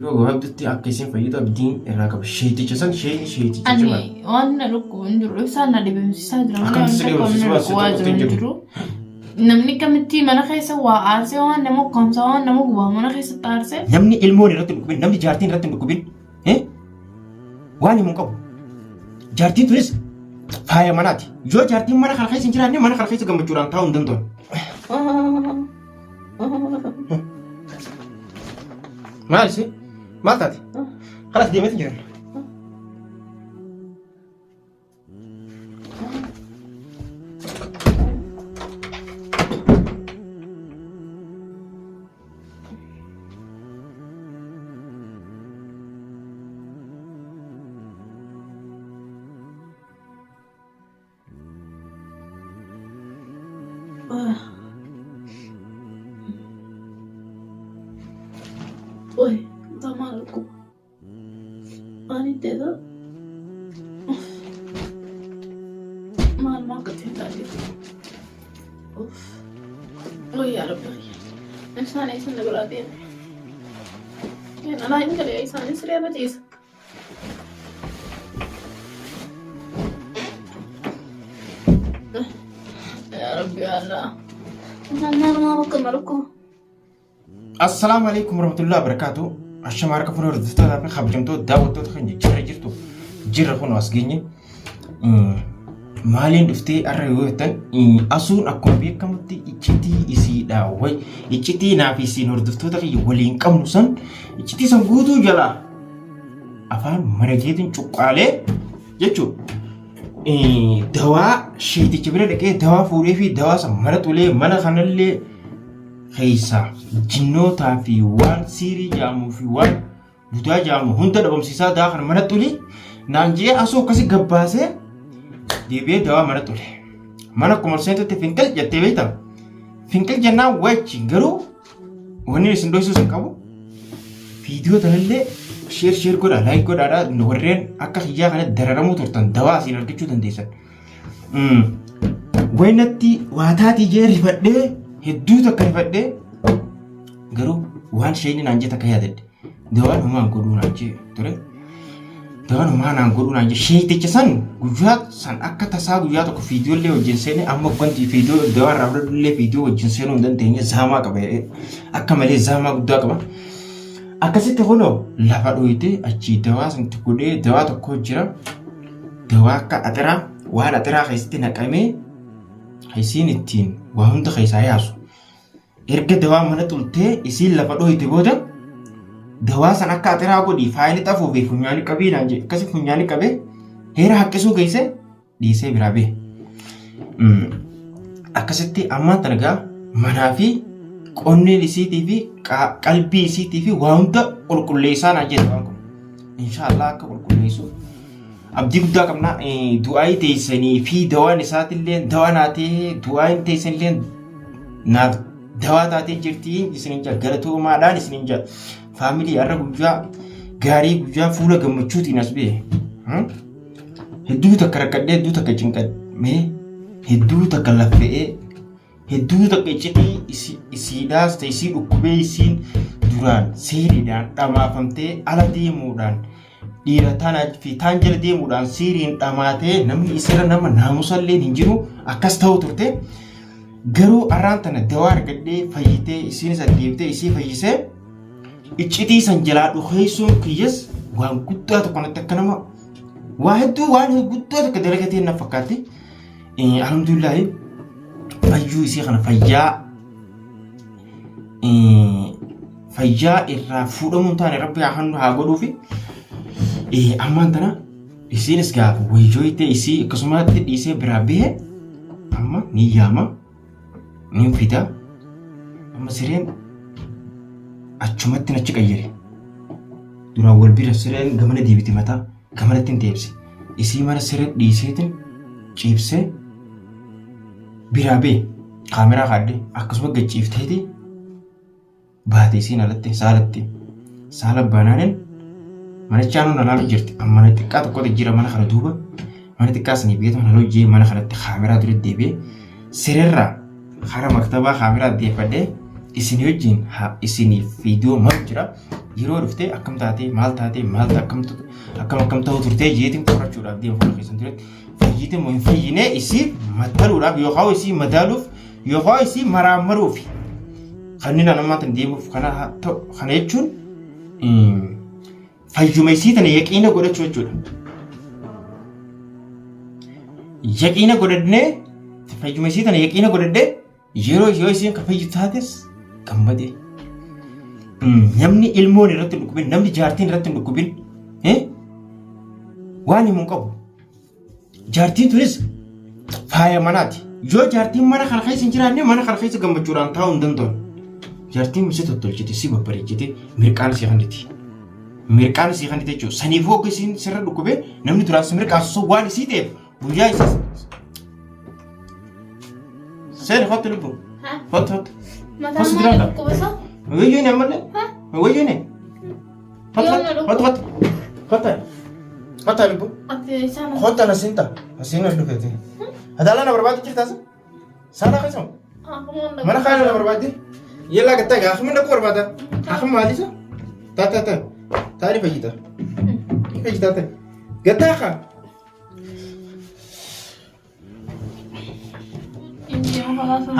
Rogo habdutti akka isin fayyadu abdiin irraa qaba. Sheeticha san sheeticha Ani waan na dhukkubu hin jiru. Ibsaan na dhibamsiisaa jira. Namni kamitti mana keessa waa aarsee waan nama komsaa waan nama gubaa mana keessa aarsee. Namni ilmoon irratti dhukkubin namni jaartiin irratti dhukkubin waan himu qabu. Jaartiin tunis faaya manaati. Yoo jaartiin mana kana keessa hin jiraanne mana kana keessa gammachuudhaan taa'uu hin danda'u. Maal si? Maal taate? Kanas deemeetu jira. Oi, tá maluco. Ani teda. Mal que tentar ali. Oi, ya Rabbi. Insan insan de bula diye. Ya ana insan de insan isriya batis. Ya Rabbi Allah. Insan maluco. Assalamu alaikum warahmatullahi wabarakatuh. Ashamarka furo rdista da khabjamto dawto khanje jirto jirra kono asgenye malin dufte arrewetan asun akko bekamutti ichiti isida way ichiti nafisi nordufto ta walin qamusan ichiti san gutu jala afan marajetin cuqale jechu dawa sheeti kibira dake dawa fure fi dawa san maratule mana khanalle خيسا جنوتا في وان سيري جامو في وان بودا جامو هنتا دبمسيسا داخل منتولي نانجي اسو كسي غباسه ديبي دوا منتولي مانا كومرسنتو تفينكل جتيبيتا فينكل جنا ويتش غرو وني سندوسو سنكابو فيديو تنلي شير كودا لايك كودا نورين اكا خيا خنا دررمو تورتن دوا سينركچو تنديسن وينتي واتاتي جيري فدي hedduu takka rifadhee garuu waan shayni naan jetta kayaadde dawaan humaan godhuu naan jee ture dawaan humaan naan godhuu naan jee sheeticha san guyyaa san akka tasaa guyyaa tokko fiidiyoolee wajjin seene amma wanti fiidiyoo dawaan raabdullee fiidiyoo wajjin seenuu hin dandeenye zaamaa qaba akka malee zaamaa guddaa qaba akkasitti hono lafa dhooyite achi dawaa santi godhee dawaa tokko jira dawaa akka axiraa waan axiraa keessatti naqamee haysiin ittiin waa hunda keessaa yaasu erga dawaa mana tultee isiin lafa dhooyite booda dawaa san akka axiraa godhi faayilii xafuu fi funyaanii qabii naan jedhe akkasii funyaanii qabee heera haqqisuu geesse dhiisee biraa bee akkasitti ammaan tanagaa manaa fi qonneen isiitii fi qalbii isiitii fi waa hunda qulqulleessaa naan jedhe waan kun inshaallah akka qulqulleessu abdii guddaa qabna du'aayi teessanii fi dawaan isaatillee dawaa naatee du'aayin teessanillee naaf dawaa taatee jirti isinin jaa galatoomaadhaan isinin jaa faamilii har'a guyyaa gaarii guyyaa fuula gammachuutiin as bee hedduu takka rakkadhee hedduu takka cinqadhee hedduu takka laffe'ee hedduu takka iccitii isiidhaas ta'e isii dhukkubee isiin duraan seeriidhaan dhamaafamtee ala deemuudhaan dhiira tanaa fi taan jala deemuudhaan siiriin dhamaatee namni isirra nama naamusallee hin jiru akkas ta'u turte garuu arraan tana dawaa argadhee fayyitee isiin isa deebitee isii fayyisee iccitii san jalaa dhukeessuun kiyyas waan guddaa tokko natti akka nama waa hedduu waan guddaa tokko dalagatee na fakkaatti alhamdulillah fayyuu isii kana fayyaa irraa fuudhamuun taane rabbi haa godhuufi ammaan tana isiinis gaafa wayjooyte isii akkasumatti dhiisee biraa bahee amma ni yaama ni fida amma sireen achumatti nachi qayyare duraan wal bira sireen gamana deebiti mataa gamanatti hin deebise isii mana sireen dhiiseetiin ciibsee biraa bahee kaameraa kaadde akkasuma gachiifteeti baate isiin alatti saala banaaneen mana chaanu nalalu jirti amma xiqqaa tokko jira mana kana duuba mana xiqqaa sanii beetu mana hojii mana kanatti kaameraa dura deebi'ee sirerraa hara maktabaa kaameraa deeffadhee isin wajjin isiniif viidiyoo maal jira yeroo dhuftee akkam taatee maal taatee maal akkam ta'u turtee jeetiin qorachuudhaaf deemu fuula keessan turetti fayyite moo hin fayyine isii mataluudhaaf yookaan isii madaaluuf yookaan isii maraammaruuf kanneen namaatiin deemuuf kana jechuun fayyuma isii tana yaqiina godhachuu jechuudha. Yaqiina godhannee fayyuma isii tana yaqiina godhannee yeroo isiin kan fayyu taates gammadee. Namni ilmoon irratti hin dhukkubin namni jaartiin irratti hin dhukkubin waan himu qabu. Jaartiin tunis faaya manaati. Yoo jaartiin mana kana keessa hin jiraanne mana kana keessa gammachuudhaan taa'uu hin danda'u. Jaartiin misii tottolchite si babbareechite mirqaan si handiti. Mirqaan si handite jechuudha. Saniif hogga isiin sirra dhukkubee namni duraan si mirqaansu waan isii ta'eef guyyaa isaas. Seeni hottu lubbu. Hottu. Mataan maal dhukkubasa? Wajjin ammallee. Wajjin. Hottu lubbu. Hottu na sinta. Asiin as dhufeeti. Adaalaan na barbaadu jirtaas? Saala keessaa? Mana kaayoo na barbaadde? Yellaa gattaa egaa akkuma dhaquu barbaada? Akkuma maalisa? Taa'anii fayyita. Fayyita ta'e. Gattaa akka?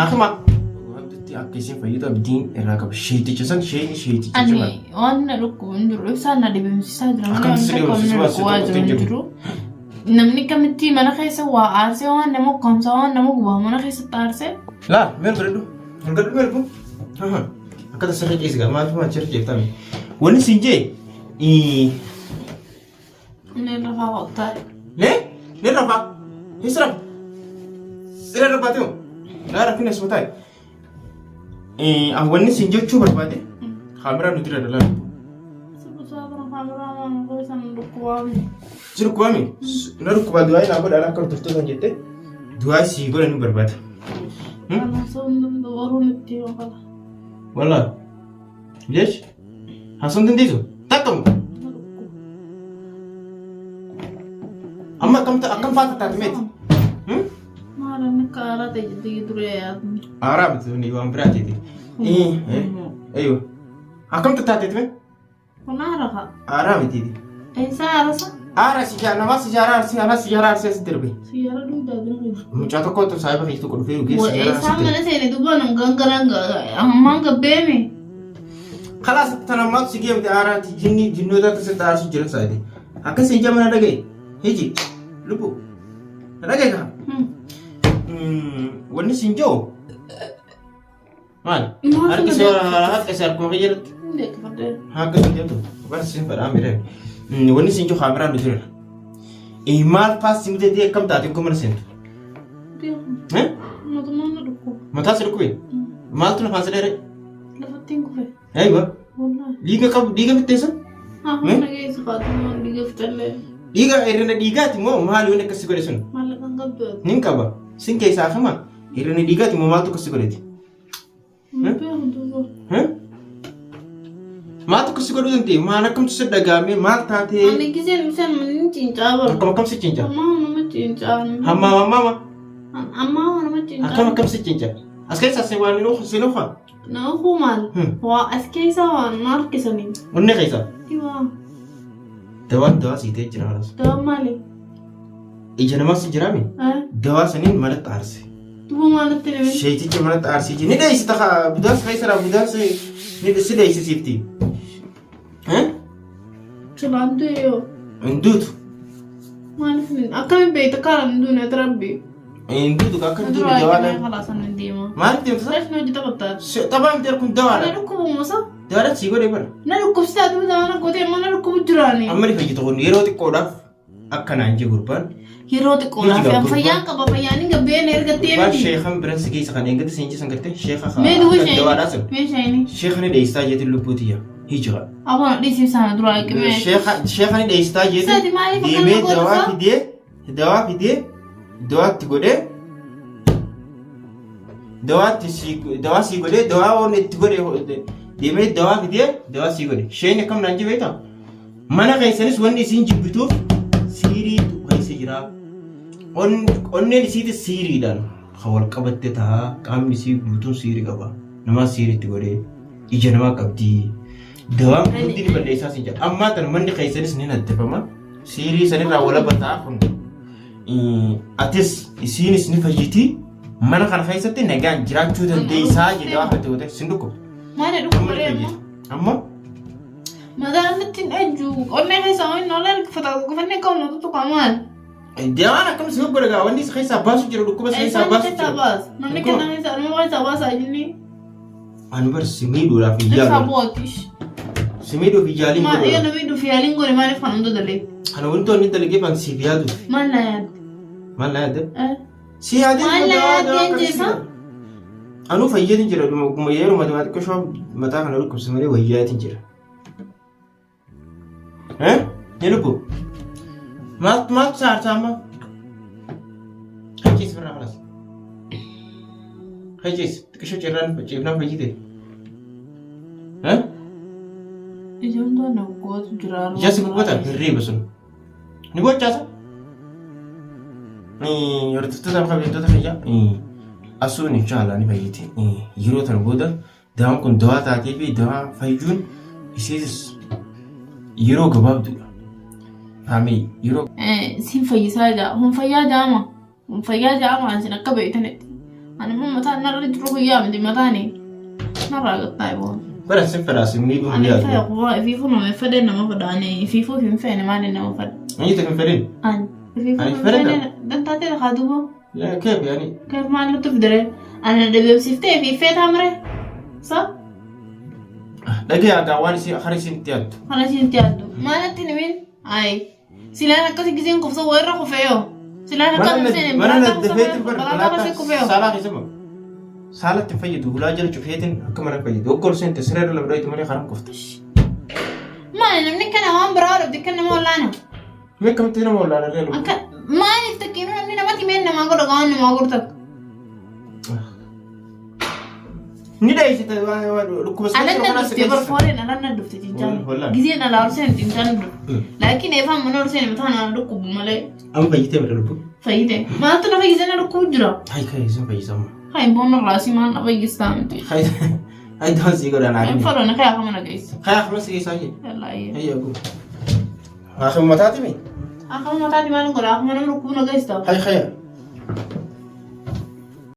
Akkuma wanti akka isheen fayyadu abdiin irraa qaba. Sheeticha san sheeticha cimaa. Ani waan na dhukkubu hin jiru ibsaan na dhibamsiisaa jira. Akka jiru. Namni kamitti mana keessa waa aarsee waan nama ukkaamsaa waan nama gubaa mana keessatti aarsee. Laa meel godhadhu. Hin godhadhu meel kun. Akka tasarra ceesi gaa maaltu achirra ceeftame. Wanni siin jee. Inni rafaa qottaa. Ni rafaa. Isra. Sira rafaa ta'u. Laa rafiin as mataa. Wanni siin jechuu barbaade. Kaameraa nuti irra dalaa. Sirkuwami. Na rukkubaa du'aa naa godhaa akka turtuu kan jette du'aa sii godha ni barbaada. Walaa. Leesh. Hasan dandeessu. Takkamu. Amma akkam faata taate meeti. Maalaan akka aaraa ta'e jettee duree yaadni. Aaraa bitu ni waan biraa teeti. Eeyyoo. Akkam taatee mee? Kun aaraa. Aaraa mitiiti. Eessa aarasa? Aaraa siyaara arsee si darbe. Siyaara duudaa darbe. Mucaa tokkotu saayiba keessatti qulfee dhugee siyaara Eessaa mana seene dubbaan gangaraan ammaan gabbeeme. Kalaas tanammaatu si geemte aaraati jinnoota keessatti aarsu jira saayite. Akkasii ija mana dhagaye. Hiji. Lubbu. Dhagaye kaa. Wanni siin jiru. Maal? Harka si harkuma fayyadatti. Harka siin jirtu. Barsiin fadhaa miidhagee. Wanni siin jiru kaameraan nuti jira. Maal paasii mudatee akkam taate akkuma mana seentu. Mataa si dhukkubee. Maaltu lafaan si dheeree? Lafattiin kufe. Eeyyuu. Dhiiga fitteessan? Mana keessa faatumaan dhiiga fixallee. Hirrina dhiigaati moo maali wanni akkasii godhe sun? Maallaqaan qabdu. Nin qaba. Sin keessaa hama hirrina dhiigaati moo maaltu akkasii godheeti? Maaltu akkasii godhuu danda'e? Maal akkamtu si dhagaame maal taatee? Ani giseen bishaan manni cincaa bara. Akkam si cincaa? Ammaa nama cincaa. Hammaa. Ammaa nama cincaa. Akkam si cincaa? As keessaa si waan sin oofaa? Na oofuu maal? Waa as keessaa waan maal keessanii? Onnee keessaa? Hiwaa. Dawaa siitee jira haras. Dawaa maali? Ija namaa si jiraame? Dawaa saniin malatti aarse. Duuba maalatti dhibee? Sheeticha malatti aarsii jira. Ni dheessita kaa budaas keessaa budaas ni si dheessisiifti. Chilaantu yoo. Hinduutu. Maaliif akkamiin beekta karaa hinduun ati rabbi? Hinduutu akka hinduun dawaadhaan. Kalaasan hin deema. Maaliif deemta? Saayif na hojii taphataa. Taphaan miti kun dawaadha. Na dhukkubu musa? Dawaadhaan sii godhee bara. Na dhukkubsitaa duuba mana gootee mana dhukkubu jiraani. Amma ni fayyita kun yeroo xiqqoodhaaf akkanaan jee gurbaan. Yeroo xiqqoodhaaf fayyaan qaba fayyaan hin gabbeen ergattee miti. Waan sheekan biran si keessa kan eeggate siin jisan gartee sheeka haa. Mee duwwaa dawaadhaa sun. Mee shaayini. Sheekani dheessitaa jeetiin lubbuuti yaa. Hijira. Abona dhiisibsaan duraa eeggame. Sheekani dheessitaa jeetiin. Sadi maaliif akka deemee nama godhasa? dawaa fidee dawaatti godhee dawaa sii godhee dawaa waan itti godhee deemee dawaa fidee dawaa sii godhe. Sheen akkam naan jibeeta. Mana keessanis wanni isiin jibbituuf siiriitu keessa jira. Onneen isiitti siiriidhaan kan wal qabatte ta'a qaamni isii guutuun siirii qaba. Namaa siiriitti godhee ija namaa qabdi. دوام كنتي بدي أساسي جا أما تنمني خيسانس نين التفهمه سيري سنرا ولا بتاعهم أتس يسينس نفجتي ما أنا كان خيساتي نجان جرا شو تندي ساجي ده واحد توده سندوكو ما ندوك مريم أما ما ده نتين أجو قلنا خيسان نولا فتاة كفني كم نتو كمان dia anak kamu sih beragam awan ini saya sabas jero duku bas saya sabas sabas nanti kena saya mau sabas aja nih anwar simidu la fijali sabotish simidu fijali ma iya nabi du fiyaling gore ma rifan ndo dale ana wonto ni dale gefan sibiyadu man la yad si hadi da anu fayyadin jira kuma yero matematika sho mata kana duku simare wayyati jira yeluko ما صار تمام هيجيس برا خلاص هيجيس تكشف جيران فجيته ها يجون ده نقود جرار جاسي بقطع الريب بس نقول جاسا يرد تتابع خبر تتابع أسون إن شاء الله نفجيته يرو تنبودا دام كن دوا تاكي في دوا فيجون يسيس يرو كباب دولا Ami, Europe. Sin fayyisaa hun fayyaa jaama. Hun fayyaa jaama asin akka beektanetti. Ani immoo mataa narra jiru fayyaa miti mataani. Narraa gattaa iboon. Bara sin fedhaa simnii dhufu yaadu. Ani fedha kubbaa ifiifuu nama fedhe nama fedhaani ifiifuu hin feene maali nama fedha. Ani ta hin fedhin. Ani ifiifuu hin feene dantaatee lakaa duuba. Keef yaani. Keef maal nutti fidere. Ani dhabeebsiftee ifiifee taamare. Sa. Dhagee aadaa waan isin harisiin itti yaaddu. Harisiin itti yaaddu. Maalatti nimin? Ay. Silaan akkasii giseen kufsa warra kufeeyo. Silaan akkasii seenee balaa akkasii kufeeyo. Saalaa keessuma. Saalatti fayyadu hulaa jala cufeetiin akka mana fayyadu. Oggol seente siree irra labdaayitu malee karan kufta. Maali namni kana waan biraa dhabde kan nama wallaana. Mee akkamitti nama wallaana illee lubu. Akka maaliif takkiinuu namni namatti meen namaa godha qaama namaa godhata. Ni da isi ta dhukkuba sana kana sai barfoore na ranar dufte tinjan gize na larsen tinjan du lakin e fam manor sen mutana dhukkubu male am fayyite bada dhukku fayyite ma ta na fayyize na dhukku jira hay kai sun fayyisama hay bonno rasi man fayyistamti hay dan si goda na ni falo na kaya kama na guys kaya kama si sai wallahi ayyo go akhu matati mi akhu matati man goda akhu man dhukku na guys ta hay